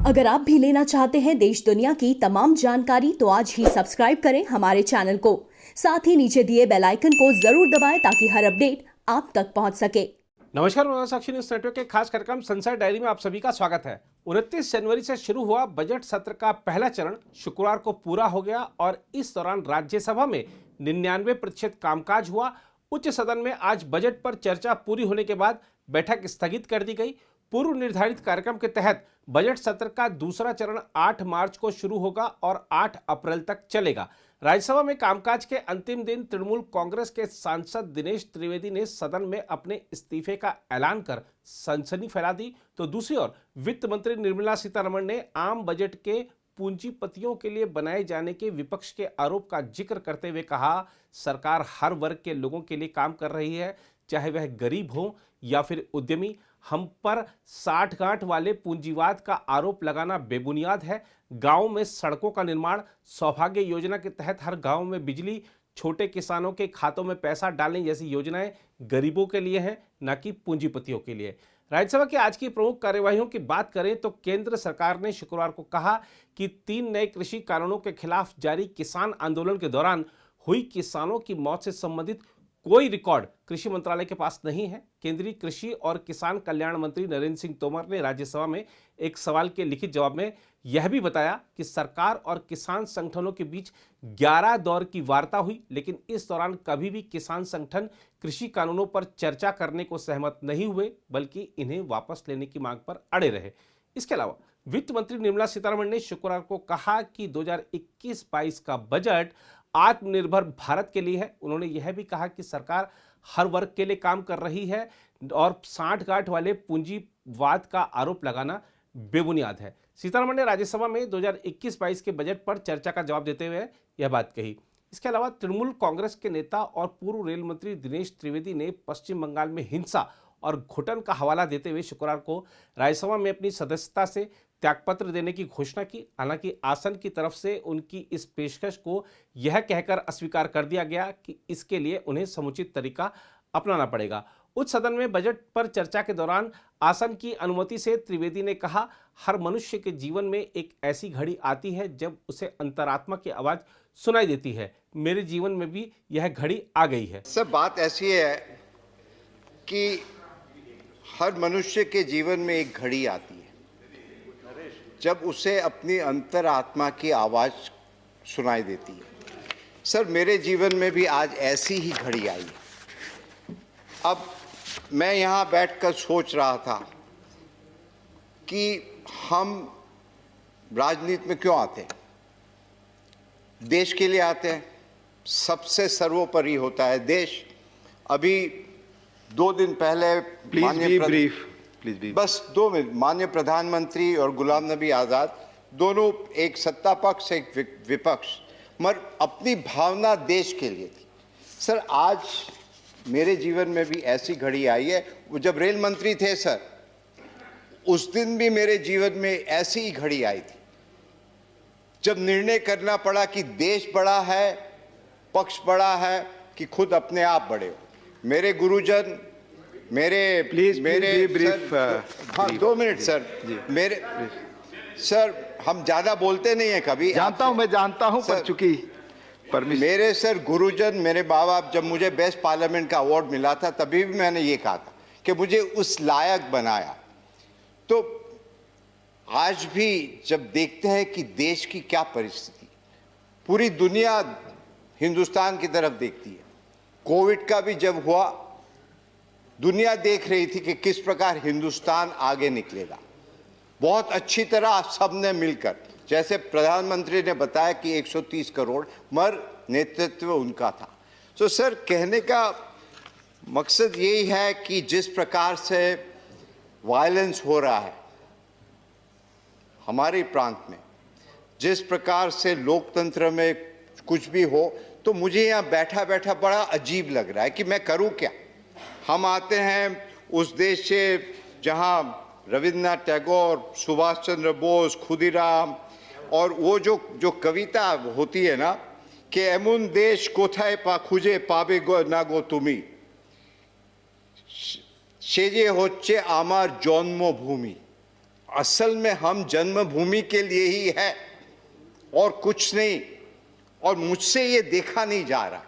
अगर आप भी लेना चाहते हैं देश दुनिया की तमाम जानकारी तो आज ही सब्सक्राइब करें हमारे चैनल को। साथ ही नीचे दिए बेल आइकन को जरूर दबाएं ताकि हर अपडेट आप तक पहुंच सके। नमस्कार, साक्षी न्यूज नेटवर्क के खास कार्यक्रम संसद डायरी में आप सभी का स्वागत है। 29 जनवरी से शुरू हुआ बजट सत्र का पहला चरण शुक्रवार को पूरा हो गया और इस दौरान राज्यसभा में 99% कामकाज हुआ। उच्च सदन में आज बजट पर चर्चा पूरी होने के बाद बैठक स्थगित कर दी गई। पूर्व निर्धारित कार्यक्रम के तहत बजट सत्र का दूसरा चरण 8 मार्च को शुरू होगा और 8 अप्रैल तक चलेगा। राज्यसभा में कामकाज के अंतिम दिन तृणमूल कांग्रेस के सांसद दिनेश त्रिवेदी ने सदन में अपने इस्तीफे का ऐलान कर सनसनी फैला दी, तो दूसरी ओर वित्त मंत्री निर्मला सीतारमण ने आम बजट के पूंजीपतियों के लिए बनाए जाने के विपक्ष के आरोप का जिक्र करते हुए कहा, सरकार हर वर्ग के लोगों के लिए काम कर रही है, चाहे वह गरीब हो या फिर उद्यमी। हम पर साठगांठ वाले पूंजीवाद का आरोप लगाना बेबुनियाद है। गांव में सड़कों का निर्माण, सौभाग्य योजना के तहत हर गांव में बिजली, छोटे किसानों के खातों में पैसा डालने जैसी योजनाएं गरीबों के लिए हैं, न कि पूंजीपतियों के लिए। राज्यसभा की आज की प्रमुख कार्यवाहियों की बात करें तो केंद्र सरकार ने शुक्रवार को कहा कि 3 नए कृषि कानूनों के खिलाफ जारी किसान आंदोलन के दौरान हुई किसानों की मौत से संबंधित कोई रिकॉर्ड कृषि मंत्रालय के पास नहीं है। केंद्रीय कृषि और किसान कल्याण मंत्री नरेंद्र सिंह तोमर ने राज्यसभा में एक सवाल के लिखित जवाब में यह भी बताया कि सरकार और किसान संगठनों के बीच 11 दौर की वार्ता हुई, लेकिन इस दौरान कभी भी किसान संगठन कृषि कानूनों पर चर्चा करने को सहमत नहीं हुए, बल्कि इन्हें वापस लेने की मांग पर अड़े रहे। इसके अलावा वित्त मंत्री निर्मला सीतारमण ने शुक्रवार को कहा कि 2021-22 का बजट आत्मनिर्भर भारत के लिए है। उन्होंने यह भी कहा कि सरकार हर वर्ग के लिए काम कर रही है और साठगांठ वाले पूंजीवाद का आरोप लगाना बेबुनियाद है। सीतारमण ने राज्यसभा में 2021-22 के बजट पर चर्चा का जवाब देते हुए यह बात कही। इसके अलावा तृणमूल कांग्रेस के नेता और पूर्व रेल मंत्री दिनेश त्रिवेदी ने पश्चिम बंगाल में हिंसा और घुटन का हवाला देते हुए शुक्रवार को राज्यसभा में अपनी सदस्यता से त्यागपत्र देने की घोषणा की। हालांकि आसन की तरफ से उनकी इस पेशकश को यह कहकर अस्वीकार कर दिया गया कि इसके लिए उन्हें समुचित तरीका अपनाना पड़ेगा। उच्च सदन में बजट पर चर्चा के दौरान आसन की अनुमति से त्रिवेदी ने कहा, हर मनुष्य के जीवन में एक ऐसी घड़ी आती है जब उसे अंतरात्मा की आवाज सुनाई देती है। मेरे जीवन में भी यह घड़ी आ गई है। सब बात ऐसी है कि हर मनुष्य के जीवन में एक घड़ी आती है जब उसे अपनी अंतरात्मा की आवाज सुनाई देती है। सर, मेरे जीवन में भी आज ऐसी ही घड़ी आई है। अब मैं यहाँ बैठकर सोच रहा था कि हम राजनीति में क्यों आते हैं। देश के लिए आते हैं, सबसे सर्वोपरि होता है देश। अभी 2 दिन पहले बस 2 मिनट, माननीय प्रधानमंत्री और गुलाम नबी आज़ाद दोनों, एक सत्ता पक्ष एक विपक्ष, मगर अपनी भावना देश के लिए थी। सर, आज मेरे जीवन में भी ऐसी घड़ी आई है। वो जब रेल मंत्री थे सर, उस दिन भी मेरे जीवन में ऐसी ही घड़ी आई थी जब निर्णय करना पड़ा कि देश बड़ा है, पक्ष बड़ा है कि खुद अपने आप बड़े हो। मेरे गुरुजन, मेरे हाँ 2 मिनट सर, मेरे सर, हम ज्यादा बोलते नहीं है कभी, मैं जानता हूं, पर चूंकि मेरे सर गुरुजन, मेरे माँ बाप, जब मुझे बेस्ट पार्लियामेंट का अवार्ड मिला था तभी भी मैंने ये कहा था कि मुझे उस लायक बनाया। तो आज भी जब देखते हैं कि देश की क्या परिस्थिति, पूरी दुनिया हिंदुस्तान की तरफ देखती है। कोविड का भी जब हुआ, दुनिया देख रही थी कि किस प्रकार हिंदुस्तान आगे निकलेगा। बहुत अच्छी तरह सबने मिलकर, जैसे प्रधानमंत्री ने बताया कि 130 करोड़, मगर नेतृत्व उनका था। तो सर, कहने का मकसद यही है कि जिस प्रकार से वायलेंस हो रहा है हमारे प्रांत में, जिस प्रकार से लोकतंत्र में कुछ भी हो, तो मुझे यहाँ बैठा बैठा बड़ा अजीब लग रहा है कि मैं करूँ क्या। हम आते हैं उस देश से जहाँ रविन्द्रनाथ टैगोर, सुभाष चंद्र बोस, खुदीराम, और वो जो कविता होती है ना कि एमुन देश कोथाय पा खुजे पाबे गो ना गो तुमी, সে যে হচ্ছে আমার জন্মভূমি। असल में हम जन्मभूमि के लिए ही है और कुछ नहीं। और मुझसे ये देखा नहीं जा रहा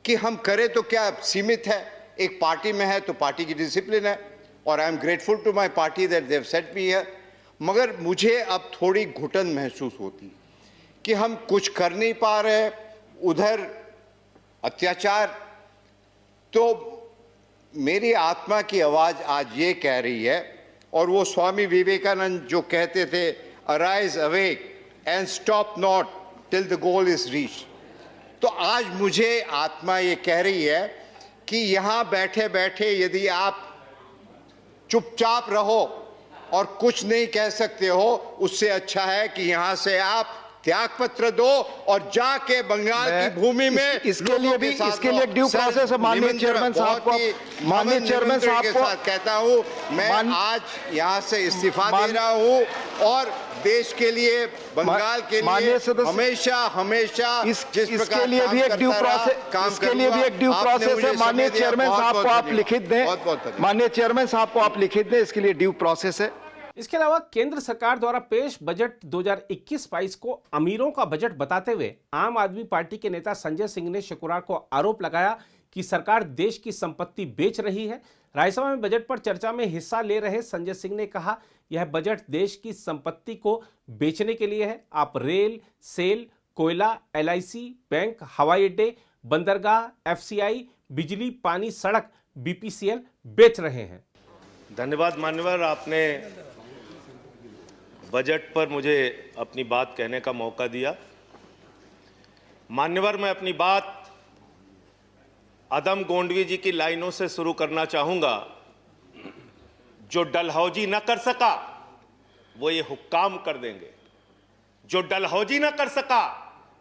कि हम करें तो क्या सीमित है। एक पार्टी में है तो पार्टी की डिसिप्लिन है और I am grateful to my party that they have set me here. मगर मुझे अब थोड़ी घुटन महसूस होती है कि हम कुछ कर नहीं पा रहे, उधर अत्याचार। तो मेरी आत्मा की आवाज आज ये कह रही है, और वो स्वामी विवेकानंद जो कहते थे, arise awake and stop not till the goal is reach. तो आज मुझे आत्मा ये कह रही है कि यहां बैठे बैठे यदि आप चुपचाप रहो और कुछ नहीं कह सकते हो, उससे अच्छा है कि यहां से आप त्याग पत्र दो और जाके बंगाल की भूमि में इसके लिए भी इसके लिए ड्यू प्रोसेस है। माननीय चेयरमैन साहब को कहता हूं मैं आज यहां से इस्तीफा दे रहा हूं और देश के लिए, बंगाल के लिए हमेशा हमेशा इसके लिए भी एक ड्यू प्रोसेस, इसके लिए भी एक ड्यू प्रोसेस है। माननीय चेयरमैन साहब को आप लिखित दें, माननीय चेयरमैन साहब को आप लिखित दें, इसके लिए ड्यू प्रोसेस है। इसके अलावा केंद्र सरकार द्वारा पेश बजट 2021-22 को अमीरों का बजट बताते हुए आम आदमी पार्टी के नेता संजय सिंह ने शुक्रवार को आरोप लगाया कि सरकार देश की संपत्ति बेच रही है। राज्यसभा में बजट पर चर्चा में हिस्सा ले रहे संजय सिंह ने कहा, यह बजट देश की संपत्ति को बेचने के लिए है। आप रेल, सेल, कोयला, LIC, बैंक, हवाई अड्डे, बंदरगाह, FCI, बिजली, पानी, सड़क, BPCL बेच रहे हैं। धन्यवाद मान्यवर, आपने बजट पर मुझे अपनी बात कहने का मौका दिया। मान्यवर, मैं अपनी बात अदम गोंडवी जी की लाइनों से शुरू करना चाहूंगा। जो डलहौजी न कर सका वो ये हुक्काम कर देंगे, जो डलहौजी न कर सका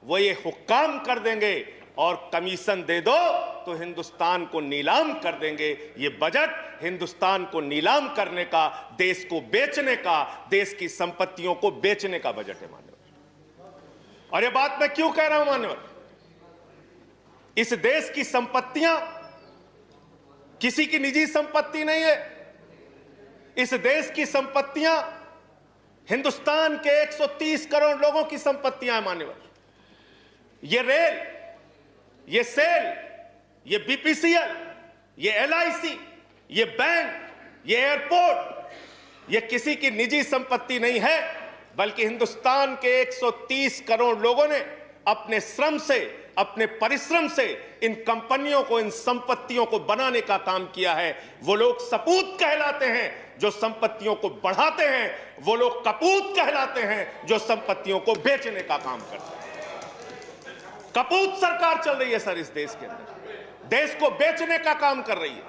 वो ये हुक्काम कर देंगे, और कमीशन दे दो तो हिंदुस्तान को नीलाम कर देंगे। ये बजट हिंदुस्तान को नीलाम करने का, देश को बेचने का, देश की संपत्तियों को बेचने का बजट है मान्यवर। और ये बात मैं क्यों कह रहा हूं मान्यवर, इस देश की संपत्तियां किसी की निजी संपत्ति नहीं है। इस देश की संपत्तियां हिंदुस्तान के 130 करोड़ लोगों की संपत्तियां हैं मान्यवर। ये रेल, ये सेल, ये BPCL, ये LIC, ये बैंक, ये एयरपोर्ट, ये किसी की निजी संपत्ति नहीं है, बल्कि हिंदुस्तान के 130 करोड़ लोगों ने अपने श्रम से, अपने परिश्रम से इन कंपनियों को, इन संपत्तियों को बनाने का काम किया है। वो लोग सपूत कहलाते हैं जो संपत्तियों को बढ़ाते हैं, वो लोग कपूत कहलाते हैं जो संपत्तियों को बेचने का काम करते हैं। कपूत सरकार चल रही है सर इस देश के अंदर, देश को बेचने का काम कर रही है,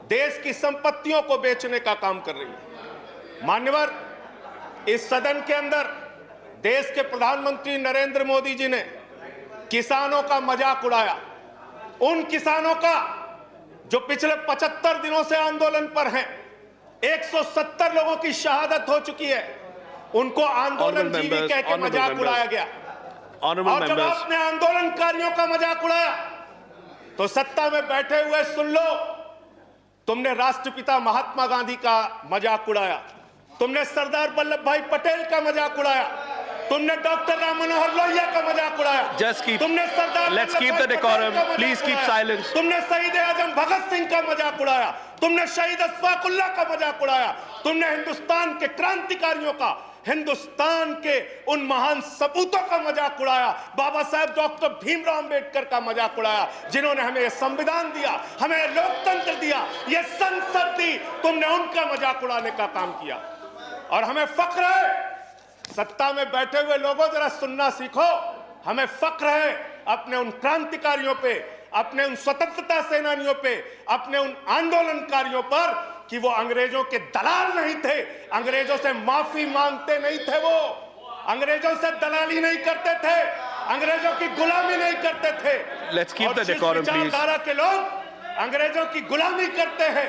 देश की संपत्तियों को बेचने का काम कर रही है। मान्यवर, इस सदन के अंदर देश के प्रधानमंत्री नरेंद्र मोदी जी ने किसानों का मजाक उड़ाया, उन किसानों का जो पिछले 75 दिनों से आंदोलन पर हैं। 170 लोगों की शहादत हो चुकी है, उनको आंदोलन जीवी कह के मजाक उड़ाया गया। और जब आपने आंदोलनकारियों का मजाक उड़ाया तो सत्ता में बैठे हुए सुन लो, तुमने राष्ट्रपिता महात्मा गांधी का मजाक उड़ाया, तुमने सरदार वल्लभ भाई पटेल का मजाक उड़ाया, तुमने डॉक्टर राम मनोहर लोहिया का मजाक उड़ाया, तुमने सरदार Let's keep the decorum. Please keep silence. तुमने शहीद आजम भगत सिंह का मजाक उड़ाया, तुमने शहीद अशफाकुल्लाह का मजाक उड़ाया, तुमने हिंदुस्तान के क्रांतिकारियों का, हिंदुस्तान के उन महान सपूतों का मजाक उड़ाया, बाबा साहब डॉक्टर भीमराव अंबेडकर का मजाक उड़ाया, जिन्होंने हमें ये संविधान दिया, हमें लोकतंत्र दिया, ये संसद दी। तुमने उनका मजाक उड़ाने का काम किया। और हमें फख्र है, सत्ता में बैठे हुए लोगों जरा सुनना सीखो, हमें फख्र है अपने उन क्रांतिकारियों पे, अपने उन स्वतंत्रता सेनानियों पे, अपने उन आंदोलनकारियों पर कि वो अंग्रेजों के दलाल नहीं थे, अंग्रेजों से माफी मांगते नहीं थे, वो अंग्रेजों से दलाली नहीं करते थे, अंग्रेजों की गुलामी नहीं करते थे। Let's keep the decorum, please. विचारधारा के लोग अंग्रेजों की गुलामी करते हैं,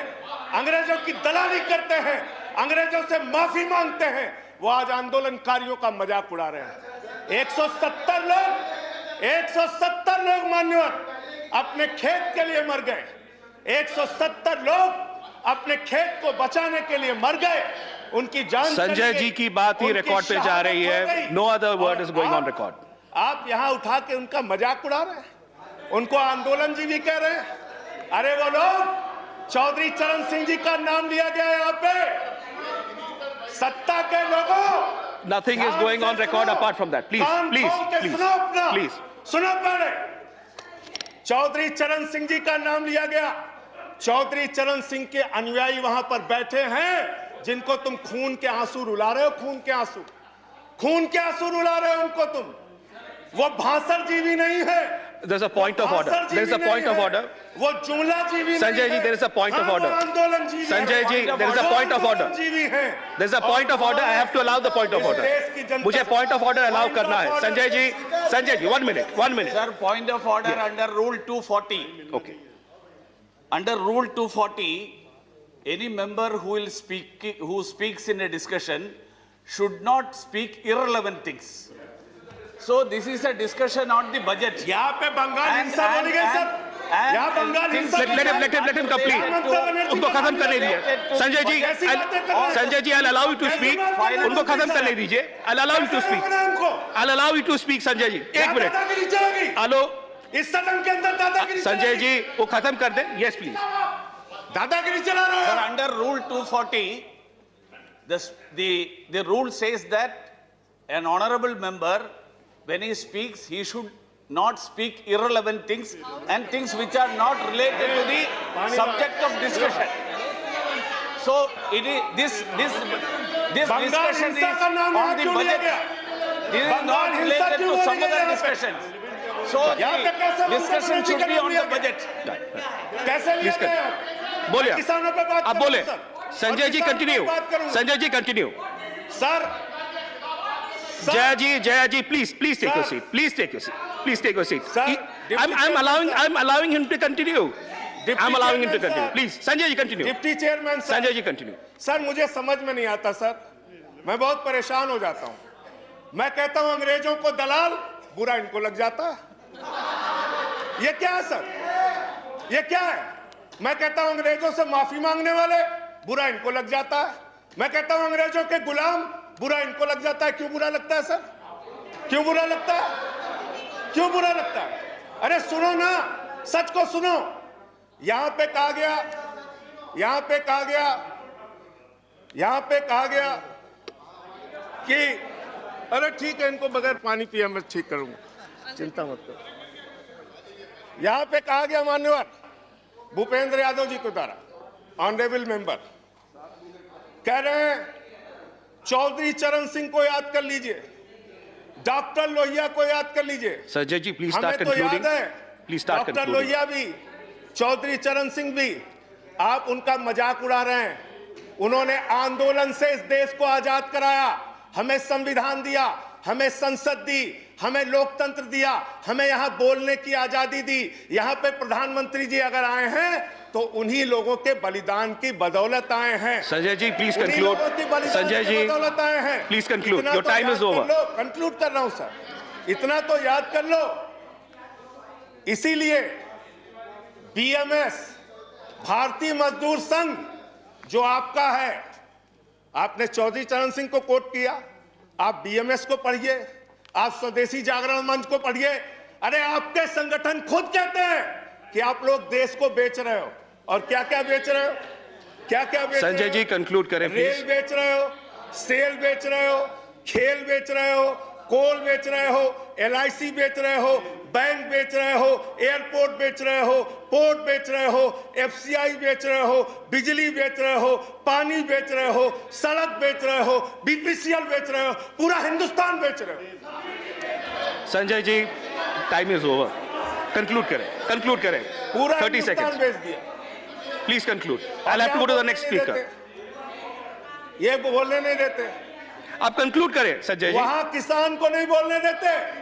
अंग्रेजों की दलाली करते हैं, अंग्रेजों से माफी मांगते हैं, वो आज आंदोलनकारियों का मजाक उड़ा रहे हैं। 170 लोग मान्यवर अपने खेत के लिए मर गए, 170 लोग अपने खेत को बचाने के लिए मर गए, उनकी जान संजय चली जी गई, की बात ही उनकी रिकॉर्ड पे जा शहादत रही हो है। गई। नो अदर वर्ड और इज गोइंग ऑन आप- रिकॉर्ड। आप यहां उठा के उनका मजाक उड़ा रहे हैं, उनको आंदोलन जीवी कह रहे हैं। अरे वो लोग, चौधरी चरण सिंह जी का नाम लिया गया यहाँ पे। सत्ता के लोगों, Nothing is going on record apart from that. Please, can't please, खोल के please, सुनो अपना, please. सुनो पहले। चौधरी चरण सिंह जी का नाम लिया गया। चौधरी चरण सिंह के अनुयायी वहां पर बैठे हैं, जिनको तुम खून के आंसू रुला रहे हो, खून के आंसू, खून के आंसू रुला रहे हो उनको तुम। वो भाषण जीवी नहीं है। There's a point of order. There's a point of order. वो जुमला जीवी संजय नहीं जी, है। there is a point of हाँ, वो order. आंदोलन जीवी संजय है। जी, there is a point of order. आंदोलन जीवी है। There's a point of order. I have to allow the point of इस order. देश की जनता- मुझे point of order allow Point of करना है। order. Sanjay ji, 1 minute, 1 minute. Sir, point of order under Rule 240. Okay. Under Rule 240, any member who speaks in a discussion should not speak irrelevant things. So this is a discussion on the budget. यहाँ पे बंगाल हिंसा बोली गई sir. यहाँ बंगाल हिंसा Let him complete. उनको खत्म करने दीजिए। Sanjay ji, I'll allow you to speak. उनको खत्म करने दीजिए। I'll allow you to speak. I'll allow you to speak, Sanjay ji. 1 minute. दादागिरी चलेगी। हेलो, इस सदन के अंदर दादागिरी संजय चलेगी। जी, वो खत्म कर दें। Yes, please. दादागिरी चला रहे Sir, हो। under Rule 240, the rule says that an honorable member, when he speaks, he should not speak irrelevant things and things which are not related to the subject of discussion. So it is this Bengal discussion हिंसा is का नाम यहाँ on the क्यों लिया budget. गया? This is Bengal not हिंसा related क्यों to बोली some गई other यहाँ पे? discussions. So यहाँ पे कैसे the Mamata discussion Banerjee should का be नाम on लिया the गया? budget. कैसे लिया Please कर- गया? बोलिए। मैं किसानों पे बात आप करूंगा, बोले। सर। संजय और जी, किसानों पे कंटिन्यू। बात करूंगा। Sanjay ji, continue. Sir, Jaya ji, please take your Sir. seat. Please take your seat. Please take your seat. Sir, I'm allowing him to continue. I'm allowing him to Chairman, continue. sir. Please, Sanjay ji, continue. Deputy chairman sir. Sanjay ji, continue. Sir, मुझे समझ में नहीं आता sir, मैं बहुत परेशान हो जाता हूं। मैं कहता हूं अंग्रेजों को दलाल, बुरा इनको लग जाता है। ये क्या है सर? ये क्या है? मैं कहता हूं अंग्रेजों से माफी मांगने वाले, बुरा इनको लग जाता है। मैं कहता हूं अंग्रेजों के गुलाम, बुरा इनको लग जाता है। क्यों बुरा लगता है सर? क्यों बुरा लगता है? क्यों बुरा लगता है? अरे सुनो ना, सच को सुनो। यहां पे कहा गया कि अरे ठीक है, इनको बगैर पानी पिए मैं ठीक करूंगा, चिंता मत करो। यहां पे कहा गया मान्यवर भूपेंद्र यादव जी के द्वारा, ऑनरेबल मेंबर कह रहे हैं चौधरी चरण सिंह को याद कर लीजिए, डॉक्टर लोहिया को याद कर लीजिए। Sanjay ji, please हमें start तो concluding. याद है, Please start doctor concluding. Lohia भी, चौधरी चरण सिंह भी, आप उनका मजाक उड़ा रहे हैं। उन्होंने आंदोलन से इस देश को आजाद कराया, हमें संविधान दिया, हमें संसद दी, हमें लोकतंत्र दिया, हमें यहां बोलने की आजादी दी। यहां पे प्रधानमंत्री जी अगर आए हैं तो उन्हीं लोगों के बलिदान की बदौलत आए हैं। Sanjay ji, please उन्हीं conclude. लोगों की बलिदान Sanjay की ji, बदौलत आए हैं। please conclude. इतना Your तो time याद is कर over. लो, कंक्लूड कर रहा हूं सर, इतना तो याद कर लो। इसीलिए बीएमएस, भारतीय मजदूर संघ जो आपका है, आपने चौधरी चरण सिंह को कोट किया, आप बीएमएस को पढ़िए, आप स्वदेशी जागरण मंच को पढ़िए। अरे आपके संगठन खुद कहते हैं कि आप लोग देश को बेच रहे हो। और क्या क्या बेच रहे हो? क्या क्या बेच रहे हो? Sanjay ji, conclude करें रेल please. बेच रहे हो, सेल बेच रहे हो, खेल बेच रहे हो, कोल बेच रहे हो, एलआईसी बेच रहे हो, बैंक बेच रहे हो, एयरपोर्ट बेच रहे हो, पोर्ट बेच रहे हो, एफसीआई बेच रहे हो, बिजली बेच रहे हो, पानी बेच रहे हो, सड़क बेच रहे हो, बीपीसीएल बेच रहे हो, पूरा हिंदुस्तान बेच रहे हो। Sanjay ji, time is over. Conclude करें. पूरा 30 हिंदुस्तान seconds. बेच दिया। Please conclude. I'll have to go to the next speaker. ये बोलने नहीं देते, आप conclude करें, Sanjay ji. वहां किसान को नहीं बोलने देते,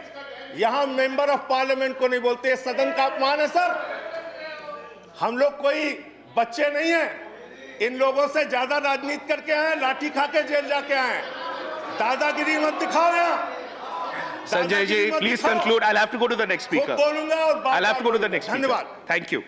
यहां मेंबर ऑफ पार्लियामेंट को नहीं बोलते। ये सदन का अपमान है सर। हम लोग कोई बच्चे नहीं हैं, इन लोगों से ज्यादा राजनीति करके आए, लाठी खा के जेल जाके आए। दादागिरी मत दिखाओ यहाँ। Sanjay ji, please conclude. I'll have to go to the next speaker. बोलूंगा और बात I'll have to go to the next speaker. धन्यवाद। Thank you.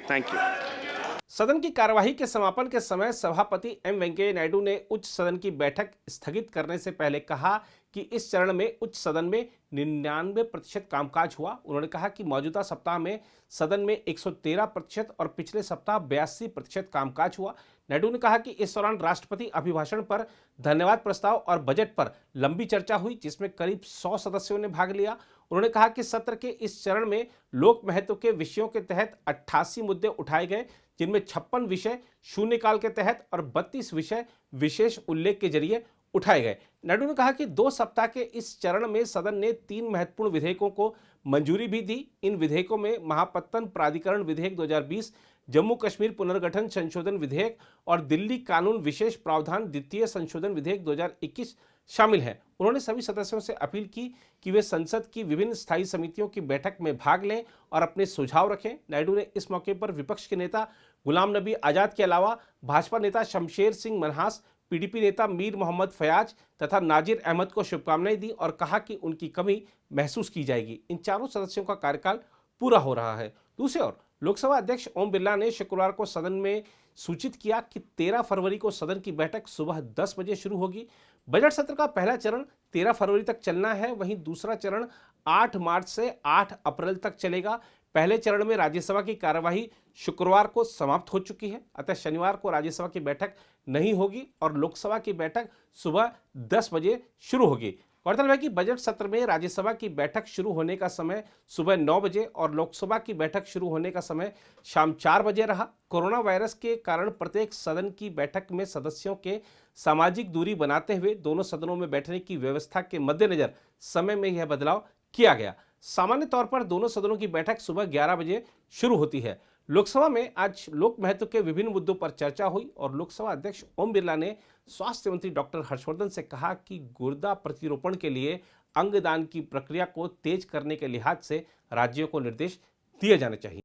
सदन की कार्यवाही के समापन के समय सभापति एम वेंकैया नायडू ने उच्च सदन की बैठक स्थगित करने से पहले कहा कि इस चरण में उच्च सदन में 99% कामकाज हुआ। उन्होंने कहा कि मौजूदा सप्ताह में सदन में 113% और पिछले सप्ताह 82% कामकाज हुआ। नायडू ने कहा कि इस दौरान राष्ट्रपति अभिभाषण पर धन्यवाद प्रस्ताव और बजट पर लंबी चर्चा हुई, जिसमें करीब 100 सदस्यों ने भाग लिया। उन्होंने कहा कि सत्र के इस चरण में लोक महत्व के विषयों के तहत 88 मुद्दे उठाए गए, जिनमें 56 विषय शून्यकाल के तहत और 32 विषय विशेष उल्लेख के जरिए उठाए गए। नायडू ने कहा कि 2 सप्ताह के इस चरण में सदन ने 3 महत्वपूर्ण विधेयकों को मंजूरी भी दी। इन विधेयकों में महापत्तन प्राधिकरण विधेयक 2020, जम्मू कश्मीर पुनर्गठन संशोधन विधेयक और दिल्ली कानून विशेष प्रावधान द्वितीय संशोधन विधेयक 2021 शामिल है। उन्होंने सभी सदस्यों से अपील की कि वे संसद की विभिन्न स्थायी समितियों की बैठक में भाग लें और अपने सुझाव रखें। नायडू ने इस मौके पर विपक्ष के नेता गुलाम नबी आजाद के अलावा भाजपा नेता शमशेर सिंह मनहास, पीडीपी नेता मीर मोहम्मद फयाज तथा नाजिर अहमद को शुभकामनाएं दी और कहा कि उनकी कमी महसूस की जाएगी। इन चारों सदस्यों का कार्यकाल पूरा हो रहा है। दूसरी ओर लोकसभा अध्यक्ष ओम बिरला ने शुक्रवार को सदन में सूचित किया कि 13 फरवरी को सदन की बैठक सुबह 10 बजे शुरू होगी। बजट सत्र का पहला चरण 13 फरवरी तक चलना है, वहीं दूसरा चरण 8 मार्च से 8 अप्रैल तक चलेगा। पहले चरण में राज्यसभा की कार्यवाही शुक्रवार को समाप्त हो चुकी है, अतः शनिवार को राज्यसभा की बैठक नहीं होगी और लोकसभा की बैठक सुबह 10 बजे शुरू होगी। गौरतलब है कि बजट सत्र में राज्यसभा की बैठक शुरू होने का समय सुबह 9 बजे और लोकसभा की बैठक शुरू होने का समय शाम 4 बजे रहा। कोरोना वायरस के कारण प्रत्येक सदन की बैठक में सदस्यों के सामाजिक दूरी बनाते हुए दोनों सदनों में बैठने की व्यवस्था के मद्देनजर समय में यह बदलाव किया गया। सामान्य तौर पर दोनों सदनों की बैठक सुबह 11 बजे शुरू होती है। लोकसभा में आज लोक महत्व के विभिन्न मुद्दों पर चर्चा हुई और लोकसभा अध्यक्ष ओम बिरला ने स्वास्थ्य मंत्री डॉक्टर हर्षवर्धन से कहा कि गुर्दा प्रतिरोपण के लिए अंगदान की प्रक्रिया को तेज करने के लिहाज से राज्यों को निर्देश दिए जाने चाहिए।